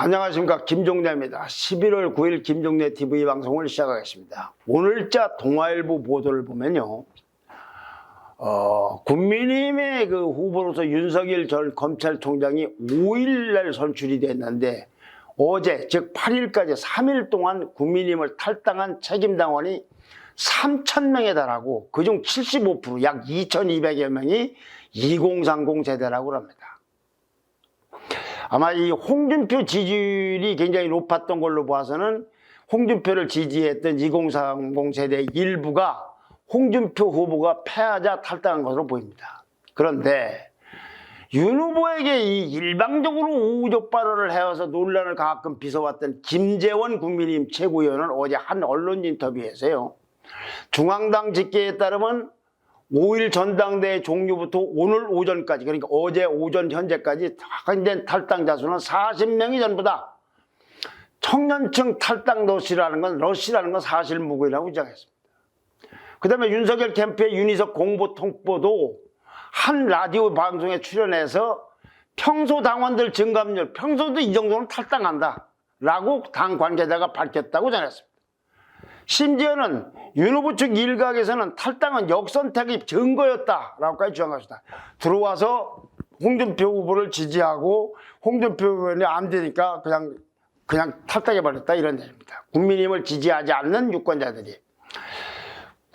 안녕하십니까, 김종래입니다. 11월 9일 김종래 TV 방송을 시작하겠습니다. 오늘자 동아일보 보도를 보면요, 국민의힘의 그 후보로서 윤석열 전 검찰총장이 5일날 선출이 됐는데, 어제 즉 8일까지 3일 동안 국민의힘을 탈당한 책임당원이 3,000명에 달하고 그중 75%, 약 2,200여 명이 2030 세대라고 합니다. 아마 이 홍준표 지지율이 굉장히 높았던 걸로 봐서는 홍준표를 지지했던 2030 세대 일부가 홍준표 후보가 패하자 탈당한 것으로 보입니다. 그런데 윤 후보에게 이 일방적으로 우호적 발언을 해와서 논란을 가끔 빚어왔던 김재원 국민의힘 최고위원은 어제 한 언론 인터뷰에서요, 중앙당 집계에 따르면 5일 전당대회 종료부터 오늘 오전까지, 그러니까 어제 오전 현재까지 확인된 탈당자 수는 40명이 전부다. 청년층 탈당 러시라는 건 사실무근이라고 주장했습니다. 그 다음에 윤석열 캠프의 윤희석 공보통보도 한 라디오 방송에 출연해서 평소 당원들 증감률, 평소도 이 정도는 탈당한다 라고 당 관계자가 밝혔다고 전했습니다. 심지어는 윤 후보 측 일각에서는 탈당은 역선택의 증거였다라고까지 주장했습니다. 들어와서 홍준표 후보를 지지하고 홍준표 의원이 안 되니까 그냥 탈당해버렸다, 이런 내용입니다. 국민의힘을 지지하지 않는 유권자들이.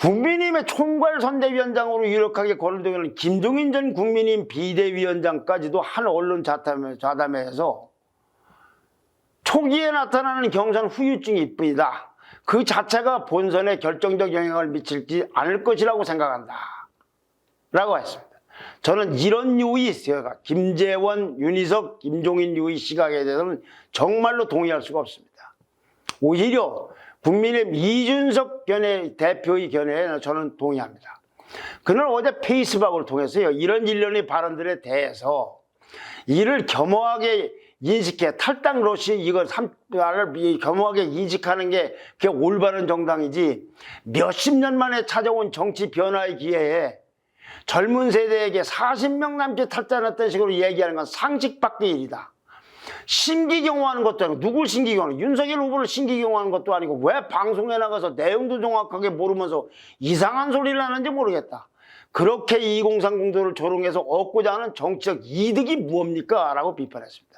국민의힘의 총괄선대위원장으로 유력하게 거론되고 있는 김종인 전 국민의힘 비대위원장까지도 한 언론 좌담회에서 초기에 나타나는 경선 후유증이 뿐이다, 그 자체가 본선에 결정적 영향을 미치지 않을 것이라고 생각한다 라고 했습니다. 저는 이런 유의, 김재원, 윤희석, 김종인 유의 시각에 대해서는 정말로 동의할 수가 없습니다. 오히려 국민의힘 이준석 대표의 견해에 저는 동의합니다. 그는 어제 페이스북을 통해서요, 이런 일련의 발언들에 대해서 이를 겸허하게 인식해, 탈당 러시 이걸 겸허하게 인식하는 게 그게 올바른 정당이지, 몇십 년 만에 찾아온 정치 변화의 기회에 젊은 세대에게 40명 남짓 탈당했던 식으로 얘기하는 건 상식 밖의 일이다. 신기경호하는 것도 아니고, 누굴 신기경호하는, 윤석열 후보를 신기경호하는 것도 아니고 왜 방송에 나가서 내용도 정확하게 모르면서 이상한 소리를 하는지 모르겠다. 그렇게 2030도를 조롱해서 얻고자 하는 정치적 이득이 무엇입니까? 라고 비판했습니다.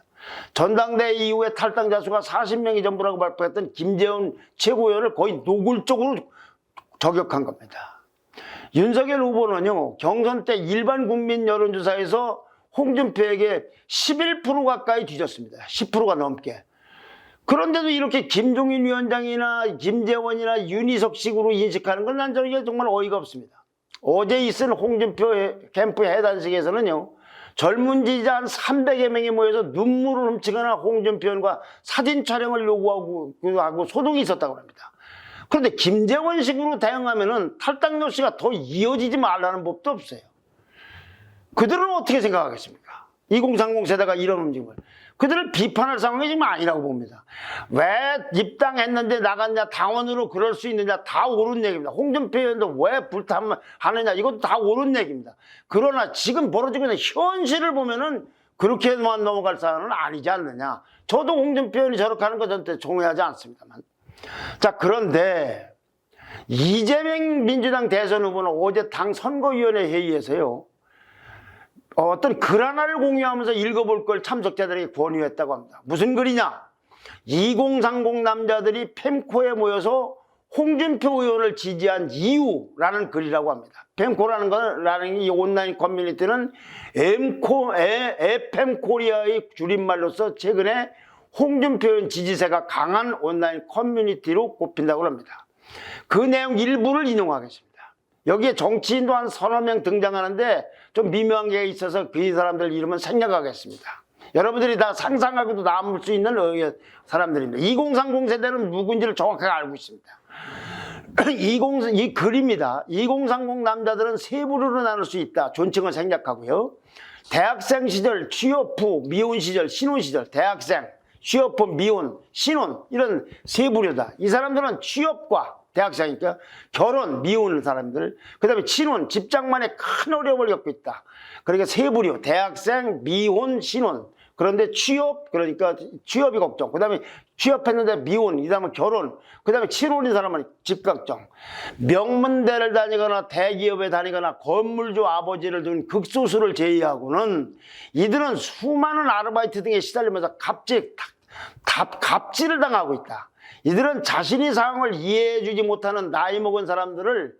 전당대회 이후에 탈당자 수가 40명이 전부라고 발표했던 김재원 최고위원을 거의 노골적으로 저격한 겁니다. 윤석열 후보는요, 경선 때 일반 국민 여론조사에서 홍준표에게 11% 가까이 뒤졌습니다. 10%가 넘게. 그런데도 이렇게 김종인 위원장이나 김재원이나 윤희석식으로 인식하는 건 난 저게 정말 어이가 없습니다. 어제 있은 홍준표 캠프 해단식에서는요, 젊은 지지자 한 300여 명이 모여서 눈물을 훔치거나 홍준표 의원과 사진 촬영을 요구하고 소동이 있었다고 합니다. 그런데 김재원식으로 대응하면은 탈당 러시가 더 이어지지 말라는 법도 없어요. 그들은 어떻게 생각하겠습니까? 2030 세대가 이런 움직임을. 그들을 비판할 상황이 지금 아니라고 봅니다. 왜 입당했는데 나갔냐, 당원으로 그럴 수 있느냐, 다 옳은 얘기입니다. 홍준표 의원도 왜 불탐하느냐, 이것도 다 옳은 얘기입니다. 그러나 지금 벌어지고 있는 현실을 보면은 그렇게만 넘어갈 사안은 아니지 않느냐. 저도 홍준표 의원이 저렇게 하는 거 저한테 동의하지 않습니다만. 자, 그런데 이재명 민주당 대선 후보는 어제 당 선거위원회 회의에서요, 어떤 글 하나를 공유하면서 읽어볼 걸 참석자들에게 권유했다고 합니다. 무슨 글이냐? 2030 남자들이 펜코에 모여서 홍준표 의원을 지지한 이유라는 글이라고 합니다. 펜코라는 이 온라인 커뮤니티는 FM 코리아의 줄임말로서 최근에 홍준표 의원 지지세가 강한 온라인 커뮤니티로 꼽힌다고 합니다. 그 내용 일부를 인용하겠습니다. 여기에 정치인도 한 서너 명 등장하는데 좀 미묘한 게 있어서 그 사람들 이름은 생략하겠습니다. 여러분들이 다 상상하고도 남을 수 있는 사람들입니다. 2030 세대는 누군지를 정확하게 알고 있습니다. 이 글입니다. 2030 남자들은 세 부류로 나눌 수 있다. 존칭을 생략하고요. 대학생 시절, 취업 후, 미혼 시절, 신혼 시절, 대학생, 취업 후, 미혼, 신혼, 이런 세 부류다. 이 사람들은 취업과 대학생이니까 결혼, 미혼 사람들, 그 다음에 친혼, 집장만에 큰 어려움을 겪고 있다. 그러니까 세 부류, 대학생, 미혼, 신혼, 그런데 취업, 그러니까 취업이 걱정. 그 다음에 취업했는데 미혼, 이 다음에 결혼, 그 다음에 친혼인 사람은 집 걱정. 명문대를 다니거나 대기업에 다니거나 건물주 아버지를 둔 극소수를 제외하고는 이들은 수많은 아르바이트 등에 시달리면서 갑질을 당하고 있다. 이들은 자신이 상황을 이해해주지 못하는 나이 먹은 사람들을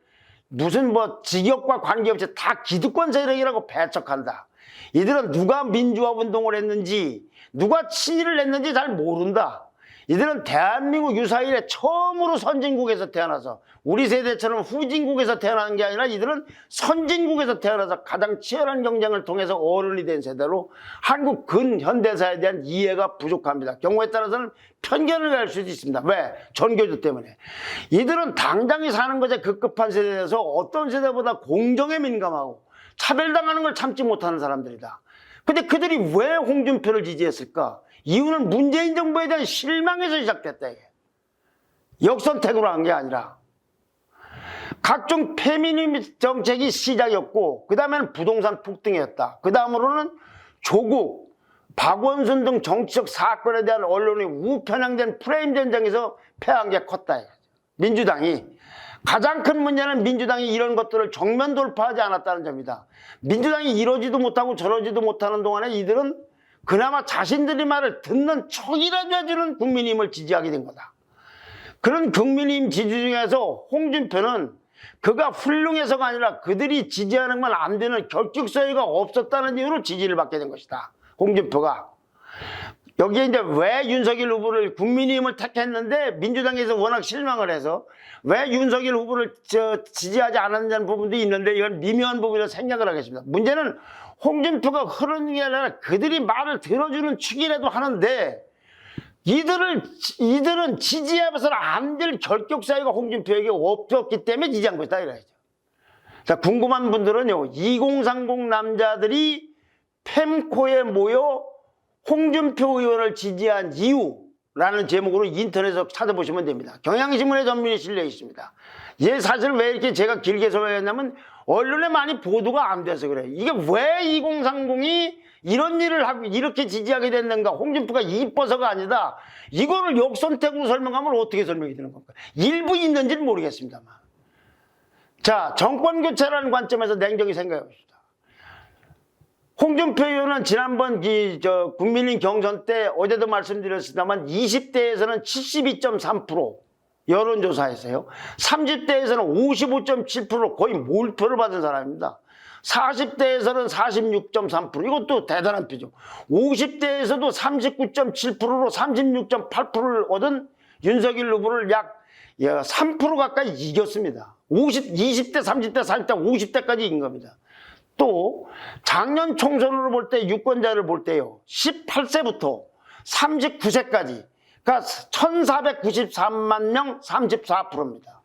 무슨 직역과 관계없이 다 기득권 세력이라고 배척한다. 이들은 누가 민주화 운동을 했는지, 누가 친일을 했는지 잘 모른다. 이들은 대한민국 유사일에 처음으로 선진국에서 태어나서, 우리 세대처럼 후진국에서 태어난 게 아니라 이들은 선진국에서 태어나서 가장 치열한 경쟁을 통해서 어른이 된 세대로 한국 근현대사에 대한 이해가 부족합니다. 경우에 따라서는 편견을 가질 수도 있습니다. 왜? 전교조 때문에. 이들은 당장이 사는 것에 급급한 세대에서 어떤 세대보다 공정에 민감하고 차별당하는 걸 참지 못하는 사람들이다. 근데 그들이 왜 홍준표를 지지했을까? 이유는 문재인 정부에 대한 실망에서 시작됐다. 이게. 역선택으로 한 게 아니라 각종 페미니즘 정책이 시작이었고, 그 다음에는 부동산 폭등이었다. 그 다음으로는 조국, 박원순 등 정치적 사건에 대한 언론이 우편향된 프레임 전쟁에서 패한 게 컸다. 민주당이. 가장 큰 문제는 민주당이 이런 것들을 정면 돌파하지 않았다는 점이다. 민주당이 이러지도 못하고 저러지도 못하는 동안에 이들은 그나마 자신들의 말을 듣는 척이라도 해주는 국민의힘을 지지하게 된 거다. 그런 국민의힘 지지 중에서 홍준표는 그가 훌륭해서가 아니라 그들이 지지하는 건 안 되는 결격사유가 없었다는 이유로 지지를 받게 된 것이다. 홍준표가. 여기에 이제 왜 윤석열 후보를 국민의힘을 택했는데 민주당에서 워낙 실망을 해서 왜 윤석열 후보를 지지하지 않았냐는 부분도 있는데 이건 미묘한 부분이라 생략을 하겠습니다. 문제는 홍준표가 흐르는 게 아니라 그들이 말을 들어주는 축이라도 하는데 이들은 지지하면서는 안 될 결격 사유가 홍준표에게 없었기 때문에 지지한 것이다 이래야죠. 자, 궁금한 분들은요, 2030 남자들이 펜코에 모여 홍준표 의원을 지지한 이유라는 제목으로 인터넷에서 찾아보시면 됩니다. 경향신문에 전면에 실려 있습니다. 이게 사실 왜 이렇게 제가 길게 소개했냐면 언론에 많이 보도가 안 돼서 그래요. 이게 왜 2030이 이런 일을 하고 이렇게 지지하게 됐는가? 홍준표가 이뻐서가 아니다. 이거를 역선택으로 설명하면 어떻게 설명이 되는 겁니까? 일부 있는지는 모르겠습니다만. 자, 정권교체라는 관점에서 냉정히 생각해 봅시다. 홍준표 의원은 지난번 국민의힘 경선 때 어제도 말씀드렸습니다만 20대에서는 72.3% 여론조사에서요. 30대에서는 55.7% 거의 몰표를 받은 사람입니다. 40대에서는 46.3% 이것도 대단한 표죠. 50대에서도 39.7%로 36.8%를 얻은 윤석열 후보를 약 3% 가까이 이겼습니다. 20대, 30대, 40대, 50대까지 이긴 겁니다. 또 작년 총선으로 볼 때 유권자를 볼 때요. 18세부터 39세까지 그러니까 1493만 명 34%입니다.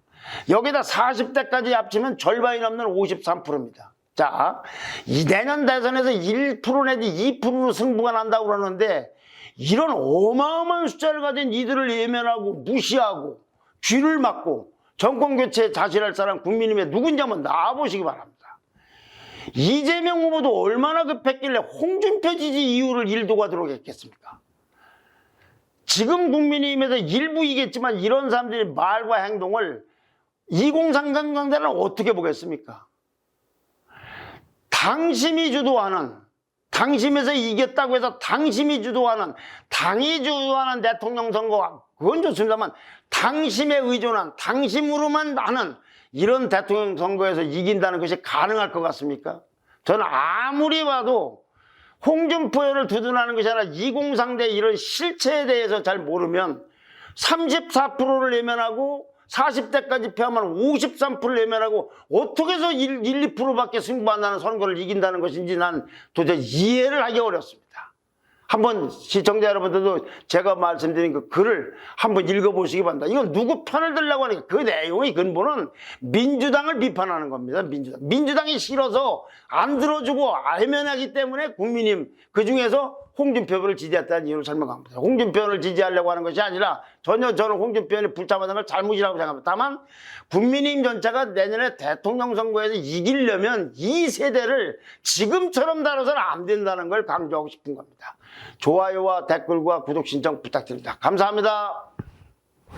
여기다 40대까지 합치면 절반이 넘는 53%입니다. 자, 이 내년 대선에서 1% 내지 2%로 승부가 난다고 그러는데 이런 어마어마한 숫자를 가진 이들을 외면하고 무시하고 귀를 막고 정권교체에 자신할 사람 국민님의 누군지 한번 나와보시기 바랍니다. 이재명 후보도 얼마나 급했길래 홍준표 지지 이유를 일도가도록 했겠습니까? 지금 국민의힘에서 일부이겠지만 이런 사람들의 말과 행동을 2030 강대는 어떻게 보겠습니까? 당심이 주도하는, 당심에서 이겼다고 해서 당심이 주도하는, 당이 주도하는 대통령 선거, 그건 좋습니다만 당심에 의존한, 당심으로만 하는 이런 대통령 선거에서 이긴다는 것이 가능할 것 같습니까? 저는 아무리 봐도 홍준표 의원을 두둔하는 것이 아니라 2030대 이런 실체에 대해서 잘 모르면 34%를 외면하고 40대까지 표하면 53%를 외면하고 어떻게 해서 1, 2%밖에 승부 안 나는 선거를 이긴다는 것인지 난 도저히 이해를 하기 어렵습니다. 한번 시청자 여러분들도 제가 말씀드린 그 글을 한번 읽어보시기 바랍니다. 이건 누구 편을 들려고 하니까 그 내용의 근본은 민주당을 비판하는 겁니다. 민주당이 싫어서 안 들어주고 외면하기 때문에 국민님 그중에서 홍준표 후보를 지지했다는 이유를 설명합니다. 홍준표 의원을 지지하려고 하는 것이 아니라 전혀 저는 홍준표 의원이 불참하는 걸 잘못이라고 생각합니다. 다만 국민의힘 전체가 내년에 대통령 선거에서 이기려면 이 세대를 지금처럼 다뤄서는 안 된다는 걸 강조하고 싶은 겁니다. 좋아요와 댓글과 구독 신청 부탁드립니다. 감사합니다.